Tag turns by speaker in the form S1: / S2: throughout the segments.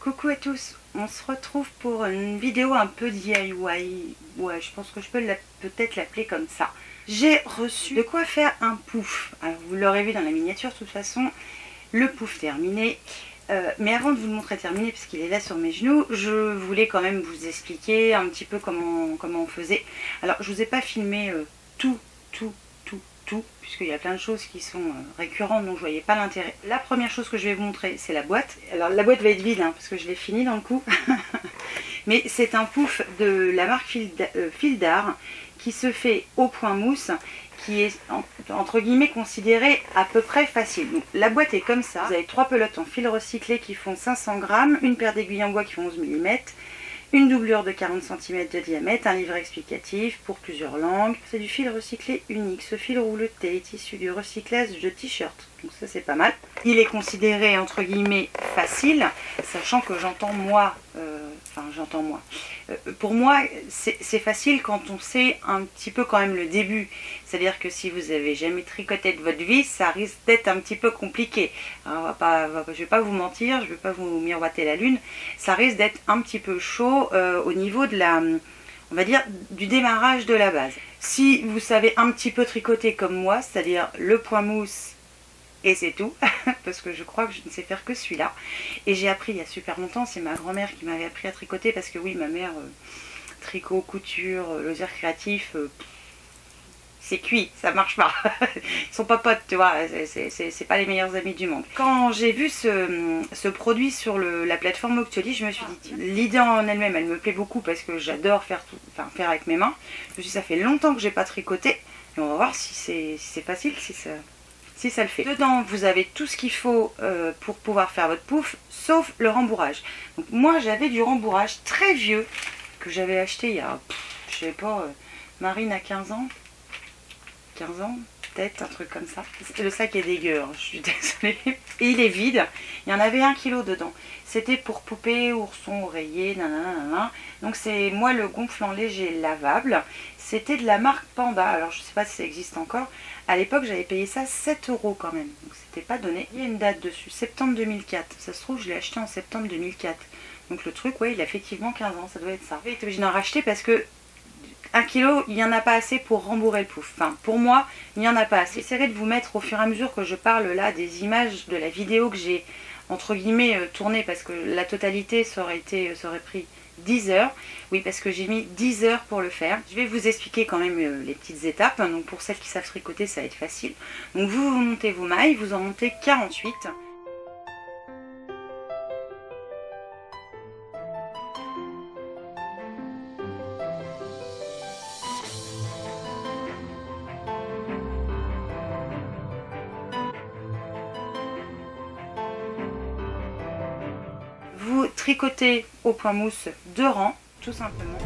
S1: Coucou à tous, on se retrouve pour une vidéo un peu DIY, ouais je pense que je peux peut-être l'appeler comme ça. J'ai reçu de quoi faire un pouf, alors vous l'aurez vu dans la miniature de toute façon, le pouf terminé. Mais avant de vous le montrer terminé, parce qu'il est là sur mes genoux, je voulais quand même vous expliquer un petit peu comment on faisait. Alors je vous ai pas filmé tout, puisqu'il y a plein de choses qui sont récurrentes, donc je voyais pas l'intérêt. La première chose que je vais vous montrer, c'est la boîte. Alors la boîte va être vide, parce que je l'ai fini dans le coup. Mais c'est un pouf de la marque Fil d'Art qui se fait au point mousse, qui est entre guillemets considéré à peu près facile. Donc, la boîte est comme ça. Vous avez 3 pelotes en fil recyclé qui font 500 grammes, une paire d'aiguilles en bois qui font 11 mm, une doublure de 40 cm de diamètre, un livret explicatif pour plusieurs langues. C'est du fil recyclé unique. Ce fil rouleté est issu du recyclage de t-shirt. Donc ça c'est pas mal. Il est considéré entre guillemets facile, sachant que pour moi c'est facile quand on sait un petit peu quand même le début. C'est-à-dire que si vous avez jamais tricoté de votre vie, ça risque d'être un petit peu compliqué. Alors, je vais pas vous mentir, je vais pas vous miroiter la lune. Ça risque d'être un petit peu chaud au niveau de on va dire du démarrage de la base. Si vous savez un petit peu tricoter comme moi, c'est-à-dire le point mousse et c'est tout, parce que je crois que je ne sais faire que celui-là. Et j'ai appris il y a super longtemps, c'est ma grand-mère qui m'avait appris à tricoter, parce que oui, ma mère, tricot, couture, loisirs créatifs, c'est cuit, ça marche pas. Ils sont pas potes, tu vois, c'est pas les meilleurs amis du monde. Quand j'ai vu ce produit sur la plateforme Octoly, je me suis dit, l'idée en elle-même, elle me plaît beaucoup parce que j'adore faire avec mes mains. Je me suis dit, ça fait longtemps que j'ai pas tricoté, et on va voir si c'est facile, si ça le fait. Dedans, vous avez tout ce qu'il faut pour pouvoir faire votre pouf, sauf le rembourrage. Donc moi, j'avais du rembourrage très vieux que j'avais acheté il y a, je sais pas, Marine a 15 ans. 15 ans, peut-être, un truc comme ça. Le sac est dégueu, je suis désolée. Et il est vide, il y en avait 1 kg dedans. C'était pour poupée, ourson, oreiller, nanana. Donc c'est moi le gonflant léger lavable. C'était de la marque Panda, alors je sais pas si ça existe encore. À l'époque j'avais payé ça 7 € quand même, donc c'était pas donné. Il y a une date dessus, septembre 2004. Ça se trouve je l'ai acheté en septembre 2004. Donc le truc, ouais, il a effectivement 15 ans, ça doit être ça. J'ai été obligée d'en racheter parce que 1 kg, il n'y en a pas assez pour rembourrer le pouf. Enfin, pour moi, il n'y en a pas assez. J'essaierai de vous mettre au fur et à mesure que je parle là des images de la vidéo que j'ai entre guillemets tournée, parce que la totalité ça aurait pris 10 heures. Oui, parce que j'ai mis 10 heures pour le faire. Je vais vous expliquer quand même les petites étapes. Donc pour celles qui savent tricoter, ça va être facile. Donc vous montez vos mailles, vous en montez 48. Vous tricotez au point mousse 2 rangs, tout simplement.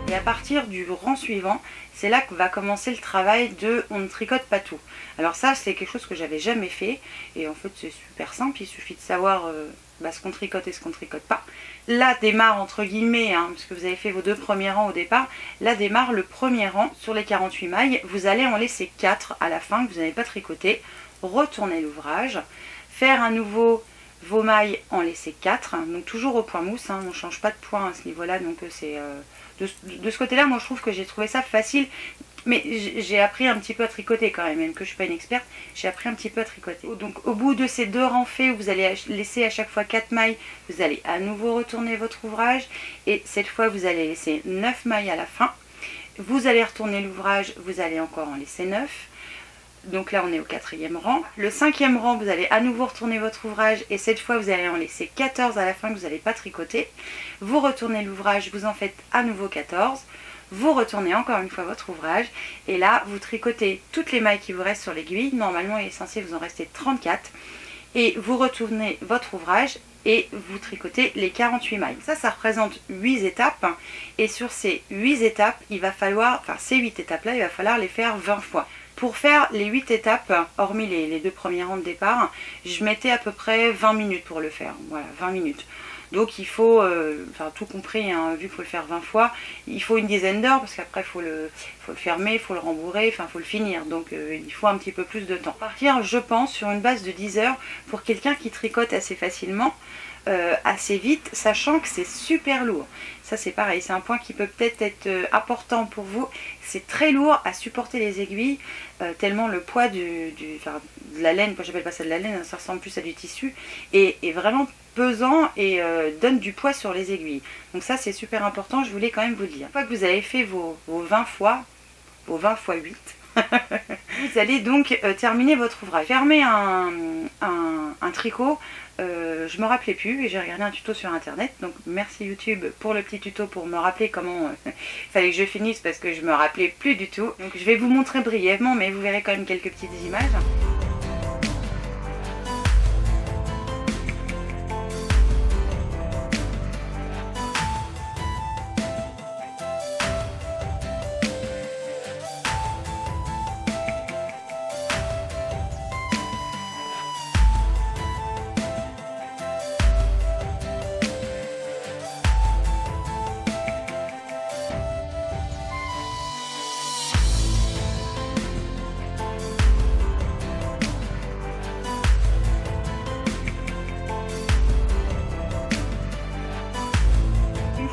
S1: Et à partir du rang suivant, c'est là que va commencer le travail de on ne tricote pas tout. Alors ça, c'est quelque chose que j'avais jamais fait. Et en fait, c'est super simple. Il suffit de savoir ce qu'on tricote et ce qu'on ne tricote pas. Là démarre, entre guillemets, parce que vous avez fait vos 2 premiers rangs au départ, là démarre le premier rang sur les 48 mailles. Vous allez en laisser 4 à la fin que vous n'avez pas tricoté. Retournez l'ouvrage. Faire à nouveau vos mailles, en laisser 4. Donc toujours au point mousse. On ne change pas de point à ce niveau-là. Donc c'est... De ce côté-là, moi je trouve que j'ai trouvé ça facile, mais j'ai appris un petit peu à tricoter quand même que je ne suis pas une experte, j'ai appris un petit peu à tricoter. Donc au bout de ces 2 rangs faits, où vous allez laisser à chaque fois 4 mailles, vous allez à nouveau retourner votre ouvrage, et cette fois vous allez laisser 9 mailles à la fin. Vous allez retourner l'ouvrage, vous allez encore en laisser 9. Donc là on est au 4e rang. Le 5e rang, vous allez à nouveau retourner votre ouvrage et cette fois vous allez en laisser 14 à la fin que vous n'allez pas tricoter. Vous retournez l'ouvrage, vous en faites à nouveau 14. Vous retournez encore une fois votre ouvrage et là vous tricotez toutes les mailles qui vous restent sur l'aiguille. Normalement il est censé vous en rester 34. Et vous retournez votre ouvrage et vous tricotez les 48 mailles. Ça représente 8 étapes. Et sur ces 8 étapes, il va falloir, ces 8 étapes là, il va falloir les faire 20 fois. Pour faire les 8 étapes, hormis les 2 premiers rangs de départ, je mettais à peu près 20 minutes pour le faire. Voilà, 20 minutes. Donc il faut, enfin tout compris, hein, vu qu'il faut le faire 20 fois, il faut une dizaine d'heures parce qu'après il faut le fermer, il faut le rembourrer, enfin il faut le finir. Donc il faut un petit peu plus de temps. Partir, je pense, sur une base de 10 heures pour quelqu'un qui tricote assez facilement, assez vite, sachant que c'est super lourd. Ça c'est pareil, c'est un point qui peut peut-être être important pour vous. C'est très lourd à supporter les aiguilles, tellement le poids de la laine, moi j'appelle pas ça de la laine, ça ressemble plus à du tissu, est vraiment pesant et donne du poids sur les aiguilles. Donc ça c'est super important, je voulais quand même vous le dire. Une fois que vous avez fait vos 20 fois, vos 20 fois 8, vous allez donc terminer votre ouvrage. Fermer un tricot, je me rappelais plus et j'ai regardé un tuto sur internet, donc merci YouTube pour le petit tuto pour me rappeler comment il fallait que je finisse parce que je me rappelais plus du tout. Donc je vais vous montrer brièvement, mais vous verrez quand même quelques petites images.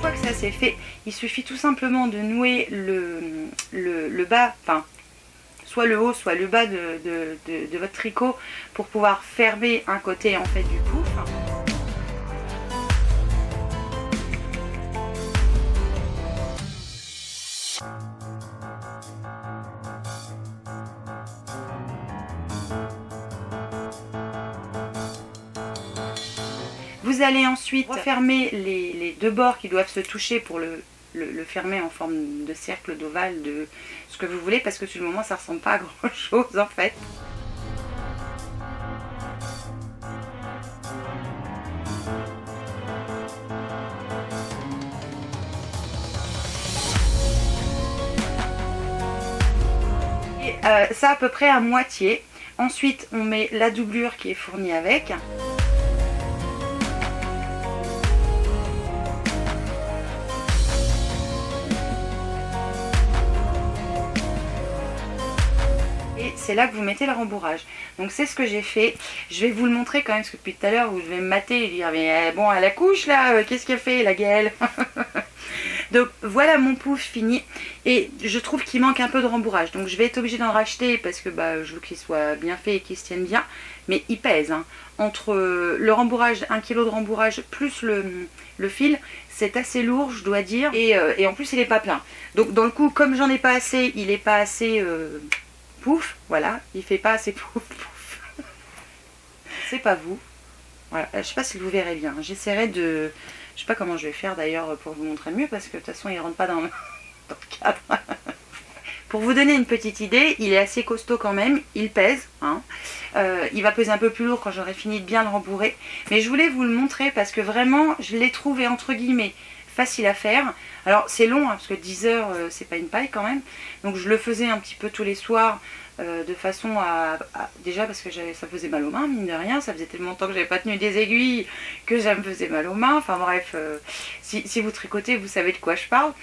S1: Que ça c'est fait, il suffit tout simplement de nouer le bas, enfin soit le haut soit le bas de votre tricot pour pouvoir fermer un côté en fait du pouf. Vous allez ensuite refermer les 2 bords qui doivent se toucher pour le fermer en forme de cercle, d'ovale, de ce que vous voulez, parce que sur le moment ça ressemble pas à grand chose en fait. Et ça à peu près à moitié. Ensuite on met la doublure qui est fournie avec. C'est là que vous mettez le rembourrage. Donc c'est ce que j'ai fait. Je vais vous le montrer quand même, parce que depuis tout à l'heure vous devez me mater et dire mais bon, elle accouche là, qu'est-ce qu'elle fait la Gaëlle? Donc voilà mon pouf fini. Et je trouve qu'il manque un peu de rembourrage. Donc je vais être obligée d'en racheter parce que je veux qu'il soit bien fait et qu'il se tienne bien. Mais il pèse. Hein. Entre le rembourrage, 1 kg de rembourrage plus le fil, c'est assez lourd je dois dire. Et en plus il n'est pas plein. Donc dans le coup, comme j'en ai pas assez, il n'est pas assez... pouf, voilà, il fait pas assez pouf pouf. C'est pas vous. Voilà, je sais pas si vous verrez bien. J'essaierai de... Je sais pas comment je vais faire d'ailleurs pour vous montrer mieux parce que de toute façon il rentre pas dans le cadre. Pour vous donner une petite idée, il est assez costaud quand même, il pèse. Hein. Il va peser un peu plus lourd quand j'aurai fini de bien le rembourrer. Mais je voulais vous le montrer parce que vraiment je l'ai trouvé entre guillemets facile à faire. Alors c'est long hein, parce que 10 heures c'est pas une paille quand même. Donc je le faisais un petit peu tous les soirs de façon à déjà parce que ça faisait mal aux mains mine de rien. Ça faisait tellement longtemps que j'avais pas tenu des aiguilles que ça me faisait mal aux mains. Enfin bref, si vous tricotez vous savez de quoi je parle.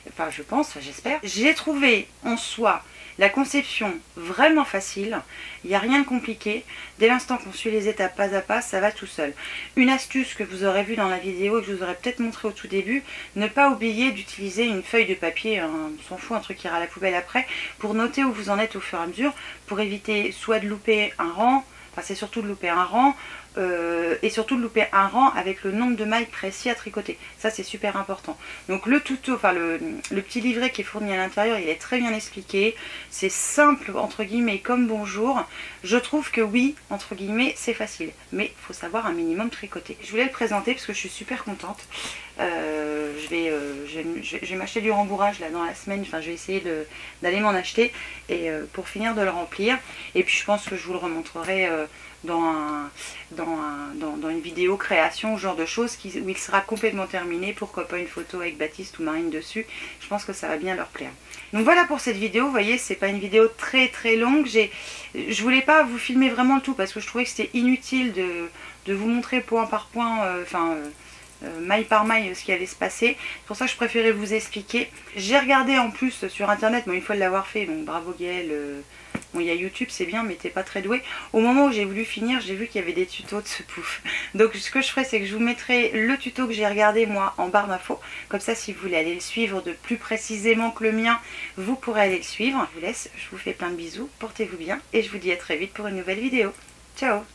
S1: Enfin je pense, j'espère. J'ai trouvé en soi la conception vraiment facile, il n'y a rien de compliqué. Dès l'instant qu'on suit les étapes pas à pas, ça va tout seul. Une astuce que vous aurez vue dans la vidéo et que je vous aurais peut-être montré au tout début, ne pas oublier d'utiliser une feuille de papier, on s'en fout, un truc qui ira à la poubelle après, pour noter où vous en êtes au fur et à mesure, pour éviter soit de louper un rang, enfin c'est surtout de louper un rang, et surtout de louper un rang avec le nombre de mailles précis à tricoter. Ça c'est super important. Donc le tuto, enfin le petit livret qui est fourni à l'intérieur, il est très bien expliqué. C'est simple entre guillemets comme bonjour. Je trouve que oui, entre guillemets, c'est facile. Mais il faut savoir un minimum tricoter. Je voulais le présenter parce que je suis super contente. Je vais m'acheter du rembourrage là dans la semaine. Enfin je vais essayer d'aller m'en acheter et pour finir de le remplir. Et puis je pense que je vous le remontrerai dans une vidéo création, ce genre de choses où il sera complètement terminé, pourquoi pas une photo avec Baptiste ou Marine dessus. Je pense que ça va bien leur plaire. Donc voilà pour cette vidéo, vous voyez, c'est pas une vidéo très très longue. Je voulais pas vous filmer vraiment le tout parce que je trouvais que c'était inutile de vous montrer point par point, maille par maille ce qui allait se passer. C'est pour ça que je préférais vous expliquer. J'ai regardé en plus sur internet, bon, une fois de l'avoir fait, donc bravo Gaëlle. Bon, il y a YouTube, c'est bien, mais t'es pas très doué. Au moment où j'ai voulu finir, j'ai vu qu'il y avait des tutos de ce pouf. Donc ce que je ferai, c'est que je vous mettrai le tuto que j'ai regardé moi en barre d'infos. Comme ça, si vous voulez aller le suivre de plus précisément que le mien, vous pourrez aller le suivre. Je vous laisse, je vous fais plein de bisous, portez-vous bien et je vous dis à très vite pour une nouvelle vidéo. Ciao!